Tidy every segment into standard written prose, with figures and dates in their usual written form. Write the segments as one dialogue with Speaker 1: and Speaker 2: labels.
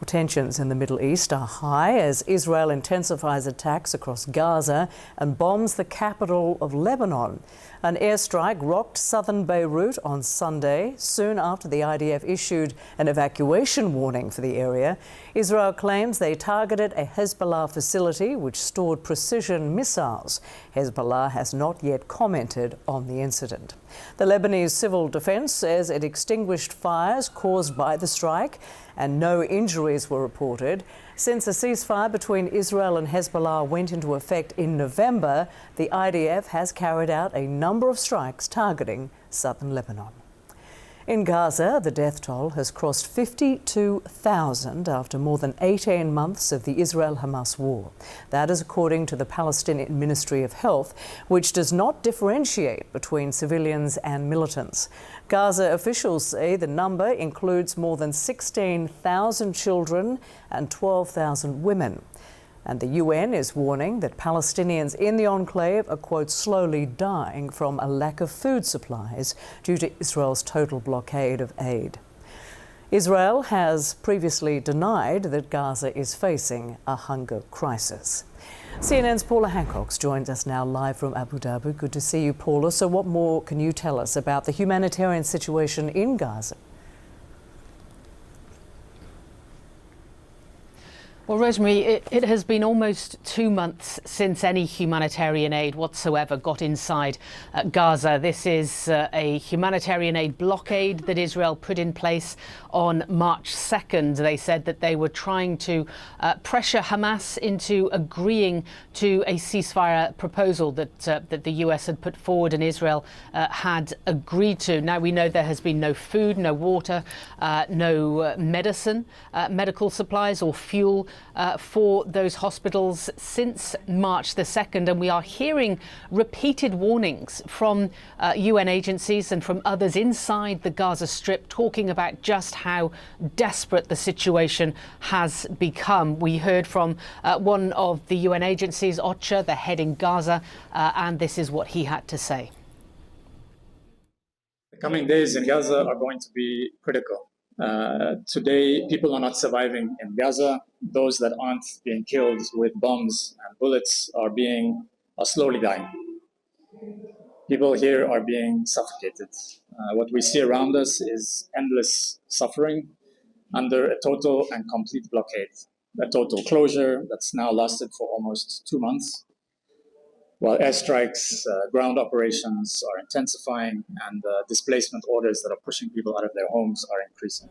Speaker 1: Tensions in the Middle East are high as Israel intensifies attacks across Gaza and bombs the capital of Lebanon. An airstrike rocked southern Beirut on Sunday, soon after the IDF issued an evacuation warning for the area. Israel claims they targeted a Hezbollah facility which stored precision missiles. Hezbollah has not yet commented on the incident. The Lebanese Civil Defense says it extinguished fires caused by the strike and no injuries were reported. Since a ceasefire between Israel and Hezbollah went into effect in November, the IDF has carried out a number of strikes targeting southern Lebanon. In Gaza, the death toll has crossed 52,000 after more than 18 months of the Israel-Hamas war. That is according to the Palestinian Ministry of Health, which does not differentiate between civilians and militants. Gaza officials say the number includes more than 16,000 children and 12,000 women. And the UN is warning that Palestinians in the enclave are, quote, slowly dying from a lack of food supplies due to Israel's total blockade of aid. Israel has previously denied that Gaza is facing a hunger crisis. CNN's Paula Hancock joins us now live from Abu Dhabi. Good to see you, Paula. So what more can you tell us about the humanitarian situation in Gaza?
Speaker 2: Well, Rosemary, it has been almost 2 months since any humanitarian aid whatsoever got inside Gaza. This is a humanitarian aid blockade that Israel put in place on March 2nd. They said that they were trying to pressure Hamas into agreeing to a ceasefire proposal that the US had put forward and Israel had agreed to. Now, we know there has been no food, no water, no medicine, medical supplies or fuel for those hospitals since March the 2nd, and we are hearing repeated warnings from UN agencies and from others inside the Gaza Strip talking about just how desperate the situation has become. We heard from one of the UN agencies, OCHA, the head in Gaza, and this is what he had to say.
Speaker 3: The coming days in Gaza are going to be critical. Today, people are not surviving in Gaza. Those that aren't being killed with bombs and bullets are slowly dying. People here are being suffocated. What we see around us is endless suffering under a total and complete blockade. A total closure that's now lasted for almost 2 months, while airstrikes, ground operations are intensifying, and displacement orders that are pushing people out of their homes are increasing.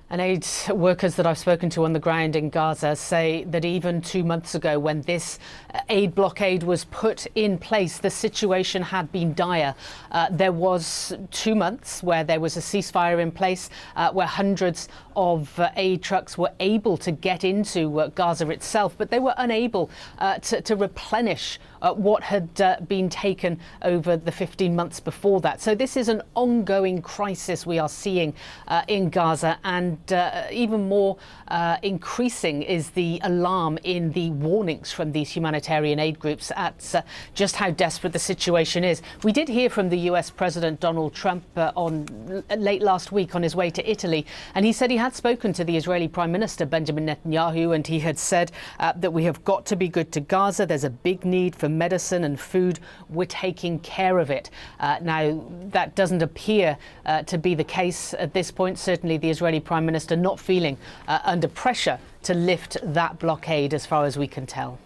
Speaker 2: And aid workers that I've spoken to on the ground in Gaza say that even 2 months ago, when this aid blockade was put in place, the situation had been dire. There was 2 months where there was a ceasefire in place, where hundreds of aid trucks were able to get into Gaza itself, but they were unable to replenish what had been taken over the 15 months before that. So this is an ongoing crisis we are seeing in Gaza, and even more increasing is the alarm in the warnings from these humanitarian aid groups at just how desperate the situation is. We did hear from the US President Donald Trump late last week on his way to Italy, and he said he had spoken to the Israeli Prime Minister Benjamin Netanyahu, and he had said that we have got to be good to Gaza. There's a big need for medicine and food. We're taking care of it. Now, that doesn't appear to be the case at this point. Certainly the Israeli Prime Minister not feeling under pressure to lift that blockade as far as we can tell.